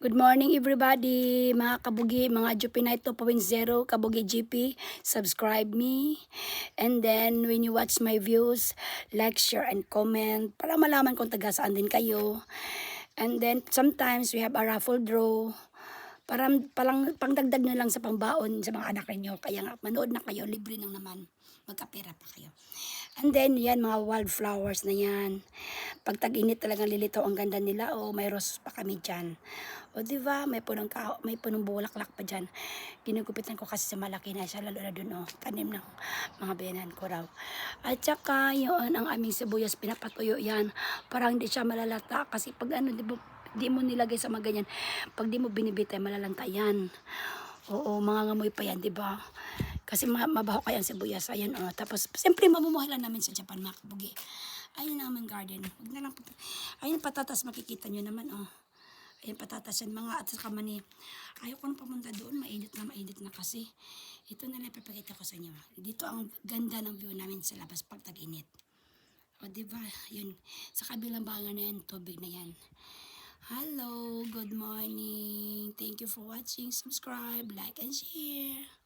Good morning everybody, mga kabugi, mga Jupinay 2.0, kabugi GP, subscribe me. And then when you watch my views, like, share, and comment para malaman kung taga saan din kayo. And then sometimes we have a raffle draw. Parang pangdagdag nyo lang sa pangbaon sa mga anak ninyo. Kaya nga, manood na kayo, libre nang naman. Magkapera pa kayo. And then, yan, mga wildflowers na yan. Pag tag-init talagang lilito ang ganda nila. O, may rose pa kami dyan. O, diba? May punong bulaklak pa dyan. Ginugupitan ko kasi sa malaki na siya. Lalo na dun, tanim ng mga biyanan ko raw. At saka, yun, ang aming sibuyas, pinapatuyo yan. Parang hindi siya malalata. Kasi pag diba, di mo nilagay sa mga ganyan. Pag di mo binibitay, malalanta yan. Oo, mga ngamoy pa yan, di ba? Kasi mabaho kaya ang sibuyas. Ayan, Tapos, siyempre, mamumuhay lang namin sa Japan, mga kabugi. Ayun ang aming garden. Huwag na lang, ayun, patatas, makikita nyo naman, Ayun, patatas yan, mga at saka mani. Ayaw ko nang pumunta doon, mainit na kasi. Ito na lang ipapakita ko sa inyo. Dito ang ganda ng view namin sa labas pag tag-init. O, di ba? Yun, sa kabilang bangan na yan, tubig na yan. Hello, good morning. Thank you for watching. Subscribe, like, and share.